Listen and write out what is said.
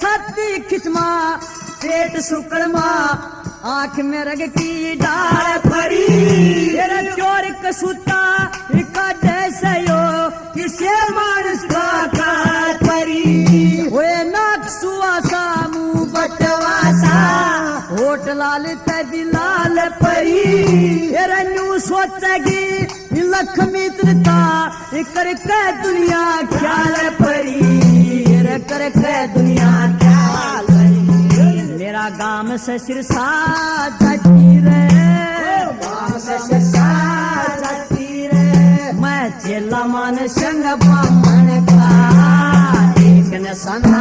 छाती खिचमा पेट सुकड़मा आंख में रग की डाल पड़ी तेरा चोर कसूता काटे सयो किसे मानस का काट परी वे नाक सुवासा मुंह बटवासा होठ लाल ते लाल परी तेरा न्यू सोचेगी लक्ष्मी त्रिता कर के दुनिया ख्याल परी कर के दुनिया ख्याल परी मेरा गाम से सिरसा जाती रे गाम से सिरसा जाती रे मैं चेला मान संग बामण का एक न संग